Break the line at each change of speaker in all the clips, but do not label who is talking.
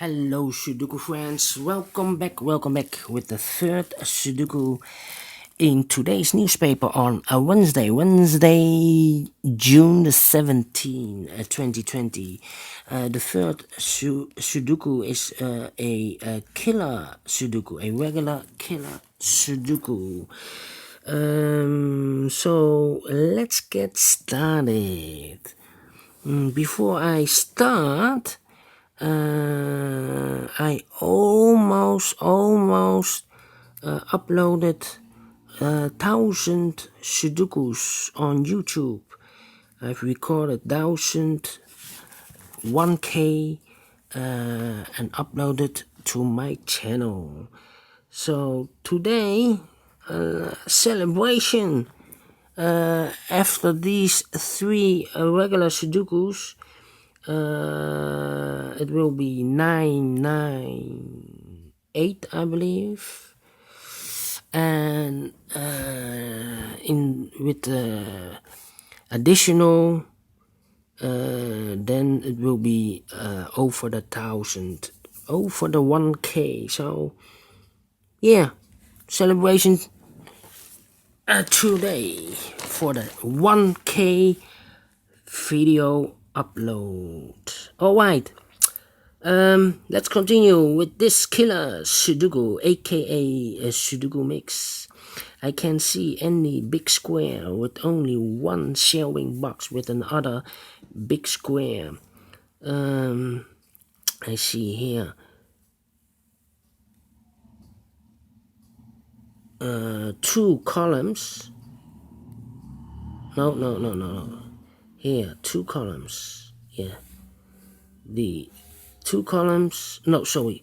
Hello Sudoku friends, welcome back with the third Sudoku in today's newspaper on a Wednesday, June the 17th, 2020. The third Sudoku is a killer Sudoku, a regular killer Sudoku. So let's get started. Before I start, I almost uploaded 1,000 Sudokus on YouTube. I've recorded 1K and uploaded to my channel. So today, celebration. After these 3 regular Sudokus, it will be 998, I believe, and with additional, then it will be over the 1,000, over the 1K. So yeah, celebration today for the 1K video upload. Alright, let's continue with this killer Sudoku, aka a Sudoku mix. I can't see any big square with only one sharing box with another big square. I see here 2 columns. No. Here, 2 columns. Yeah. The 2 columns. No, sorry.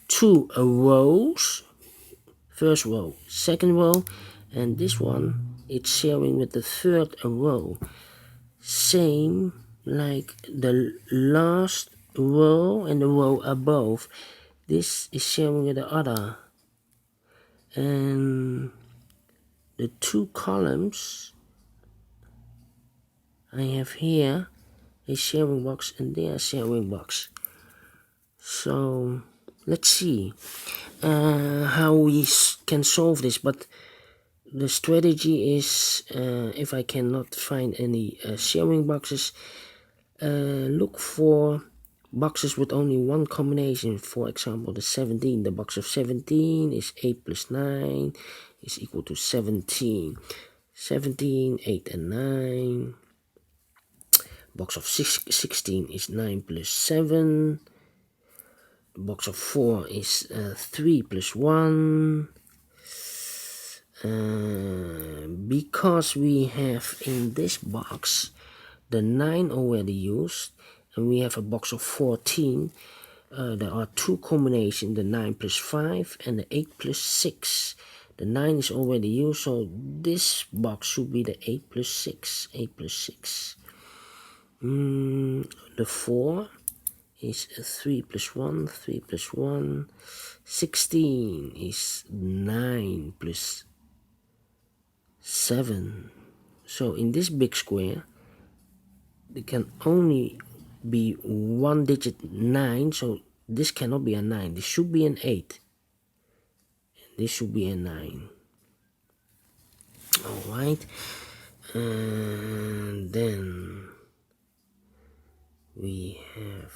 2 rows. First row, second row, and this one it's sharing with the third row. Same like the last row and the row above. This is sharing with the other. And the 2 columns I have here a sharing box and there sharing box. So let's see how we can solve this, but the strategy is, if I cannot find any sharing boxes, look for boxes with only one combination. For example, the 17, the box of 17 is 8 plus 9 is equal to 17. 17, 8 and 9. Box of 16 is 9 plus 7. The box of 4 is 3 plus 1. Because we have in this box the 9 already used, and we have a box of 14, there are 2 combinations, the 9 plus 5 and the 8 plus 6. The 9 is already used, so this box should be the 8 plus 6. 8 plus 6. The 4 is 3 plus 1, 3 plus 1. 16 is 9 plus 7. So in this big square, there can only be one digit 9, so this cannot be a 9. This should be an 8. This should be a 9. Alright. And then we have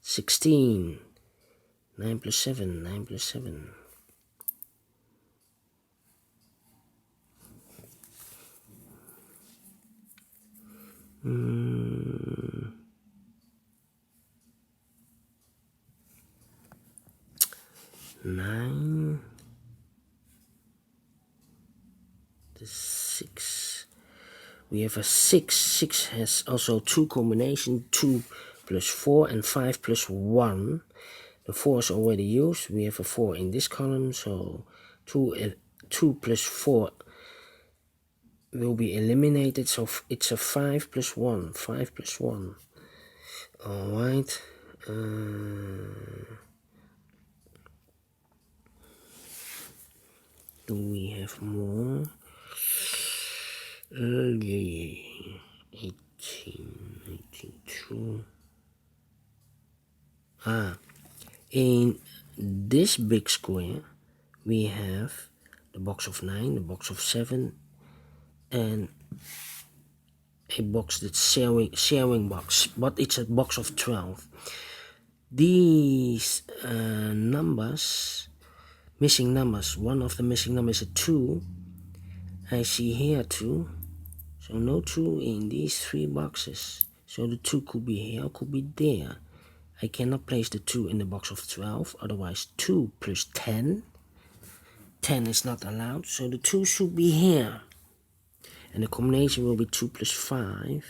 16. 9 plus 7. 9 plus 7. Nine. The 6. We have a 6. 6 has also 2 combinations, 2 plus 4 and 5 plus 1. The 4 is already used. We have a 4 in this column, so 2 plus 4 will be eliminated, so it's a 5 plus 1. 5 plus 1. Alright. Do we have more? 2. In this big square, we have the box of 9, the box of 7, and a box that's sharing box, but it's a box of 12. These numbers, missing numbers, one of the missing numbers is a 2. I see here 2, so no 2 in these 3 boxes. So the 2 could be here, could be there. I cannot place the 2 in the box of 12, otherwise 2 plus 10. 10 is not allowed, so the 2 should be here. And the combination will be 2 plus 5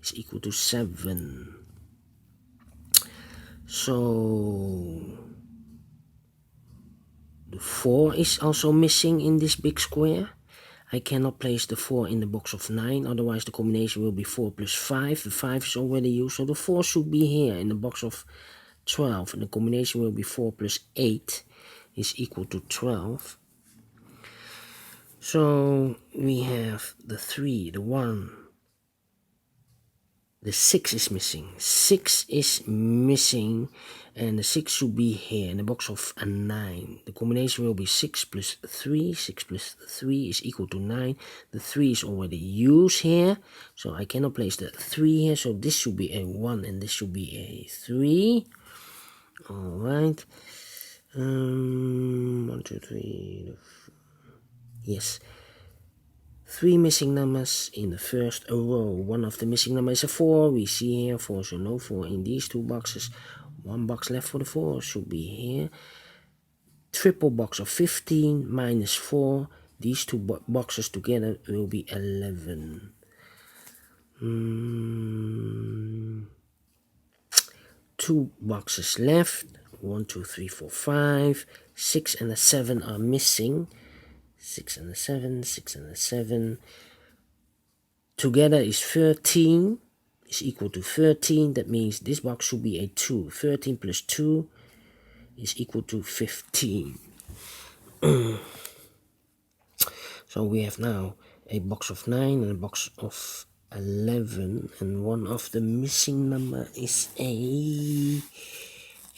is equal to 7. So the 4 is also missing in this big square. I cannot place the 4 in the box of 9, otherwise the combination will be 4 plus 5. The 5 is already used, so the 4 should be here in the box of 12. And the combination will be 4 plus 8 is equal to 12. So we have the 3, the 1, the 6 is missing. 6 is missing, and the 6 should be here in the box of a 9. The combination will be 6 plus 3. 6 plus 3 is equal to 9. The 3 is already used here, so I cannot place the 3 here. So this should be a 1 and this should be a 3. Alright. 1, 2, 3. Yes. 3 missing numbers in the first row. One of the missing numbers is a 4. We see here 4, so no 4 in these 2 boxes. 1 box left for the 4 should be here. Triple box of 15 minus 4. These 2 boxes together will be 11. 2 boxes left. 1, 2, 3, 4, 5. 6 and a 7 are missing. 6 and a 7, 6 and a 7. Together is 13. Is equal to 13. That means this box should be a 2. 13 plus 2 is equal to 15. So we have now a box of 9 and a box of 11, and one of the missing number is a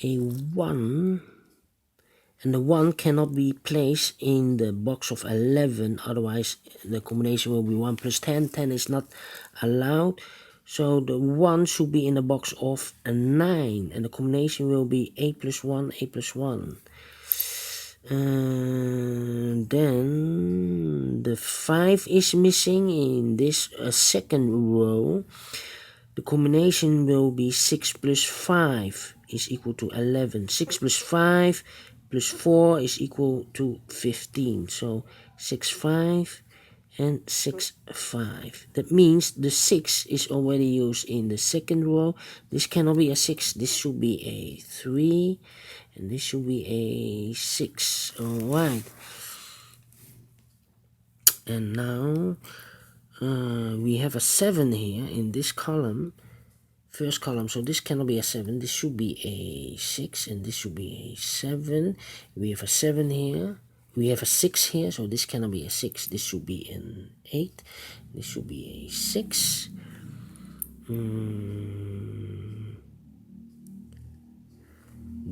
1, and the 1 cannot be placed in the box of 11, otherwise the combination will be 1 plus 10. 10 is not allowed, so the 1 should be in the box of a 9, and the combination will be 8 plus 1, 8 plus 1. And then the 5 is missing in this second row. The combination will be 6 plus 5 is equal to 11. 6 plus 5 plus 4 is equal to 15. So 6, 5 and 6, 5. That means the 6 is already used in the second row. This cannot be a 6. This should be a 3. And this should be a 6. Alright. And now we have a 7 here in this column. First column. So this cannot be a 7. This should be a 6. And this should be a 7. We have a 7 here. We have a 6 here. So this cannot be a 6. This should be an 8. This should be a 6.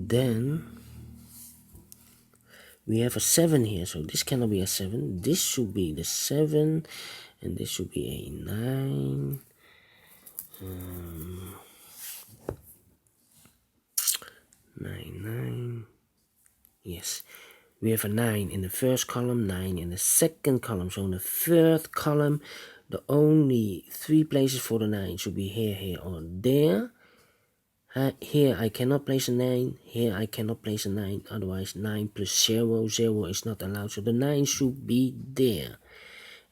Then we have a 7 here, so this cannot be a 7. This should be the 7, and this should be a 9. 9. Yes, we have a 9 in the first column, 9 in the second column. So in the third column, the only 3 places for the 9 should be here, here, or there. Here I cannot place a 9, here I cannot place a 9, otherwise 9 plus 0, 0 is not allowed, so the 9 should be there.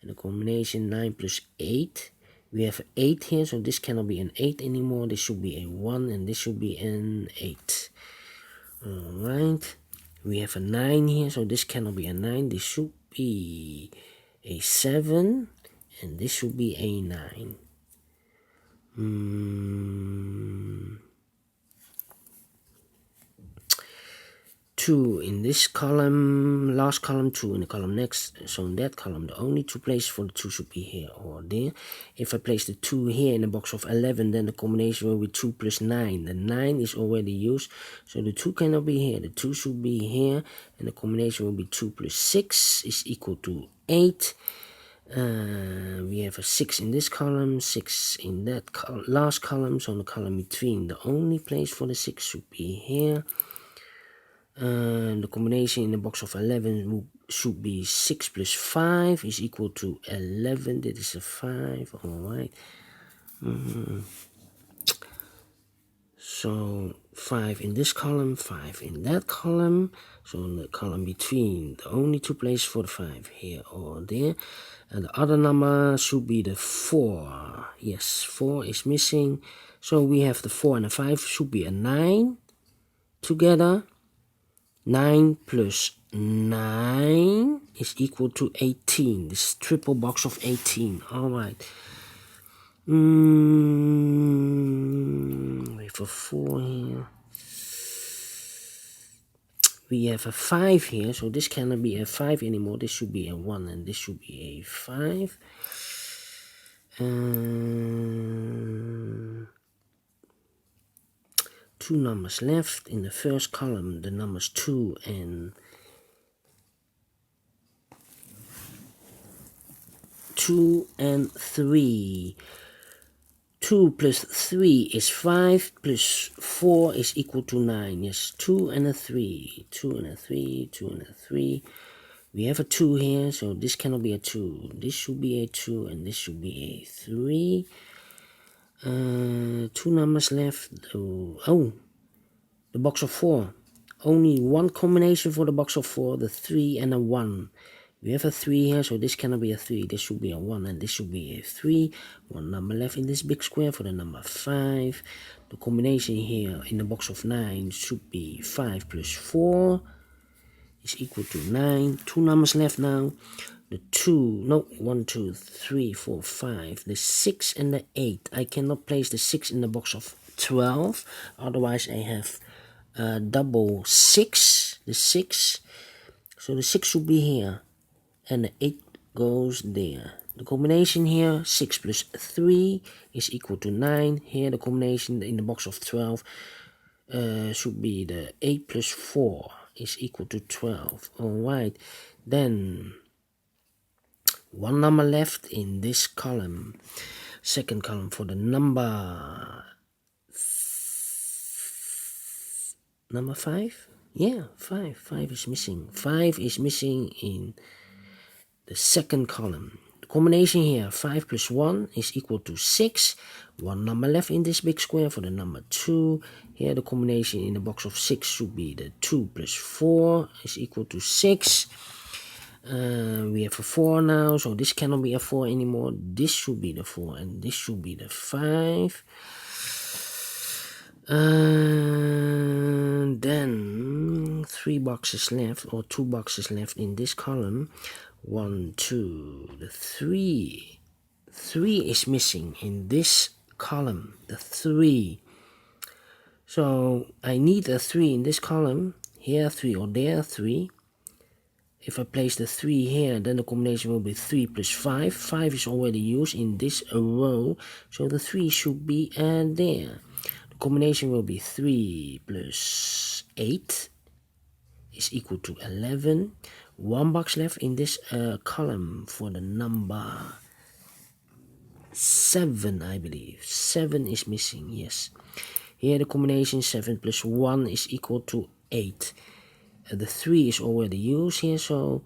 And the combination 9 plus 8, we have 8 here, so this cannot be an 8 anymore, this should be a 1, and this should be an 8. Alright, we have a 9 here, so this cannot be a 9, this should be a 7, and this should be a 9. 2 2 in this column, last column, 2 in the column next. So in that column, the only 2 places for the 2 should be here or there. If I place the 2 here in the box of 11, then the combination will be 2 plus 9. The 9 is already used, so the 2 cannot be here. The 2 should be here, and the combination will be 2 plus 6 is equal to 8. We have a 6 in this column, 6 in that last column, so in the column between, the only place for the 6 should be here. The combination in the box of 11 should be 6 plus 5 is equal to 11. That is a 5, alright. So 5 in this column, 5 in that column. So in the column between, the only 2 places for the 5 here or there. And the other number should be the 4. Yes, 4 is missing. So we have the 4 and the 5 should be a 9 together. 9 plus 9 is equal to 18. This is triple box of 18. Alright. We have a 4 here. We have a 5 here, so this cannot be a 5 anymore. This should be a 1 and this should be a 5. 2 numbers left in the first column, the numbers 2 and 3. 2 plus 3 is 5, plus 4 is equal to 9. Yes, 2 and a 3, 2 and a 3, 2 and a 3. We have a 2 here, so this cannot be a 2. This should be a 2 and this should be a 3. 2 numbers left. Oh, the box of 4. Only one combination for the box of 4, the 3 and a 1. We have a 3 here, so this cannot be a 3. This should be a 1 and this should be a 3. One number left in this big square for the number 5. The combination here in the box of 9 should be 5 plus 4 is equal to 9. 2 numbers left now. The 1, 2, 3, 4, 5. The 6 and the 8. I cannot place the 6 in the box of 12. Otherwise I have double 6. The 6. So the 6 should be here. And the 8 goes there. The combination here, 6 plus 3 is equal to 9. Here the combination in the box of 12 should be the 8 plus 4 is equal to 12. Alright, then one number left in this column. Second column for the number 5? Yeah, 5. 5 is missing. 5 is missing in the second column. The combination here, 5 plus 1 is equal to 6. One number left in this big square for the number 2. Here the combination in the box of 6 should be the 2 plus 4 is equal to 6. We have a 4 now, so this cannot be a 4 anymore. This should be the 4 and this should be the 5. Then 3 boxes left, or 2 boxes left in this column. 1, 2, the 3. 3 is missing in this column, the 3. So I need a 3 in this column. Here 3 or there 3. If I place the 3 here, then the combination will be 3 plus 5. 5 is already used in this row, so the 3 should be there. The combination will be 3 plus 8 is equal to 11. 1 box left in this column for the number 7, I believe. 7 is missing, yes. Here the combination 7 plus 1 is equal to 8. The 3 is already used here, so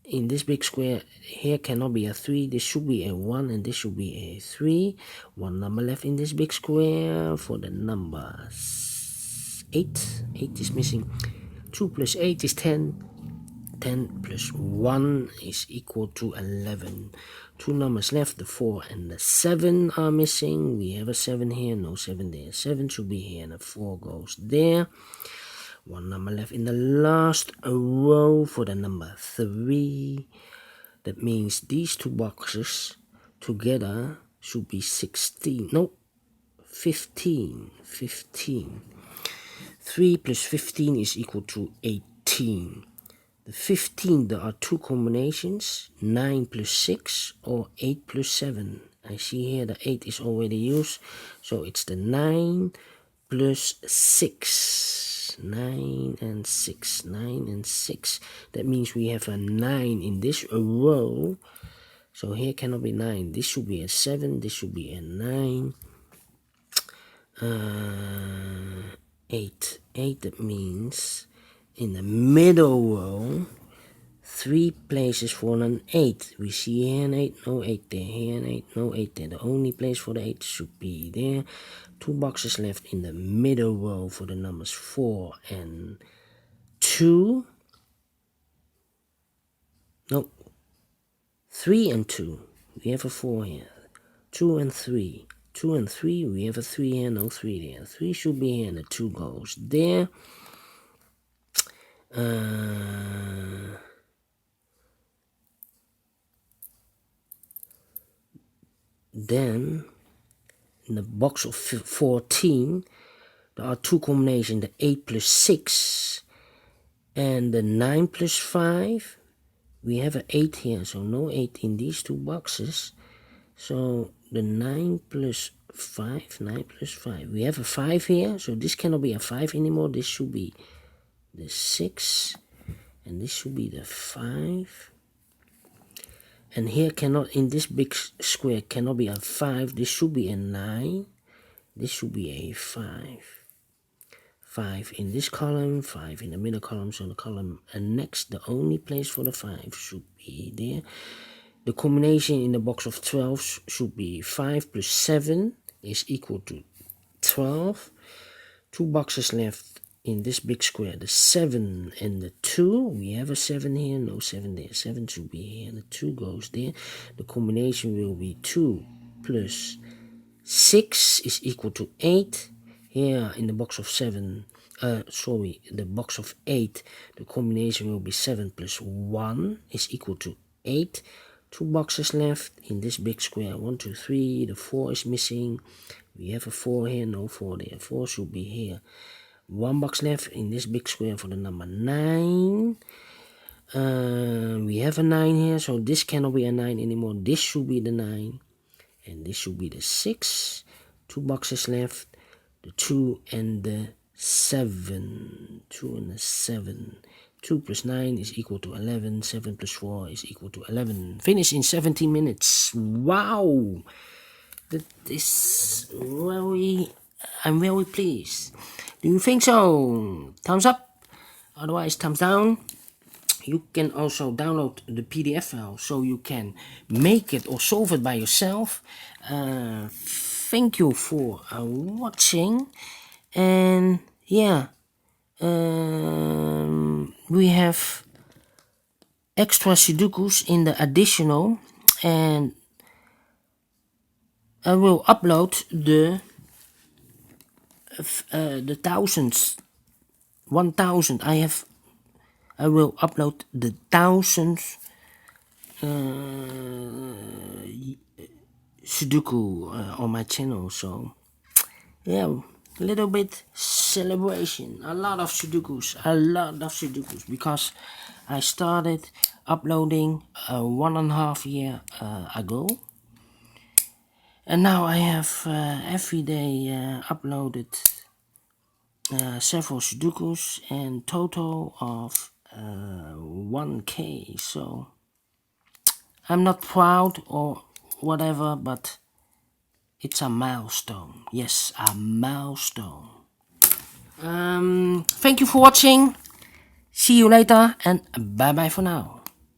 in this big square here cannot be a 3. This should be a 1 and this should be a 3. One number left in this big square for the number 8. 8 is missing. 2 plus 8 is 10. 10 plus 1 is equal to 11. 2 numbers left, the 4 and the 7 are missing. We have a 7 here, no 7 there. 7 should be here and the 4 goes there. 1 number left in the last row for the number 3. That means these 2 boxes together should be 16. No, 15. 15. 3 plus 15 is equal to 18. The 15, there are two combinations, 9 plus 6 or 8 plus 7. I see here the 8 is already used, so it's the 9 plus 6. 9 and 6, 9 and 6. That means we have a 9 in this row. So here cannot be 9. This should be a 7, this should be a 9. 8. 8, that means in the middle row, 3 places for an 8. We see here an 8, no 8 there. Here an 8, no 8 there. The only place for the 8 should be there. 2 boxes left in the middle row for the numbers 4 and 2. No, 3 and 2. We have a 4 here. 2 and 3. 2 and 3. We have a 3 here, no 3 there. 3 should be here and the 2 goes there. Then, in the box of 14, there are two combinations, the 8 plus 6 and the 9 plus 5. We have an 8 here, so no 8 in these two boxes. So the 9 plus 5, 9 plus 5. We have a 5 here, so this cannot be a 5 anymore. This should be the 6, and this should be the 5. And here cannot, in this big square, cannot be a 5. This should be a 9. This should be a 5. 5 in this column, 5 in the middle column, so the column and next, the only place for the 5 should be there. The combination in the box of 12 should be 5 plus 7 is equal to 12. 2 boxes left in this big square, the 7 and the 2. We have a 7 here, no 7 there. 7 should be here, the 2 goes there. The combination will be 2 plus 6 is equal to 8. Here in the box of 7, the box of 8, the combination will be 7 plus 1 is equal to 8. 2 boxes left in this big square, 1, 2, 3, the 4 is missing. We have a 4 here, no 4 there. 4 should be here. 1 box left in this big square for the number 9. We have a 9 here, so this cannot be a 9 anymore. This should be the 9, and this should be the 6. 2 boxes left, the 2 and the 7. 2 and the 7. 2 plus 9 is equal to 11. 7 plus 4 is equal to 11. Finish in 17 minutes. Wow! That is I'm very pleased. Do you think so? Thumbs up. Otherwise, thumbs down. You can also download the PDF file so you can make it or solve it by yourself. Thank you for watching. And yeah, we have extra Sudokus in the additional, and I will upload the thousands, 1000. I will upload the 1000th Sudoku on my channel. So yeah, a little bit celebration. A lot of Sudokus, because I started uploading 1.5 years ago. And now I have every day uploaded several Sudokus, and total of 1K. So I'm not proud or whatever, but it's a milestone. Yes, a milestone. Thank you for watching. See you later, and bye bye for now.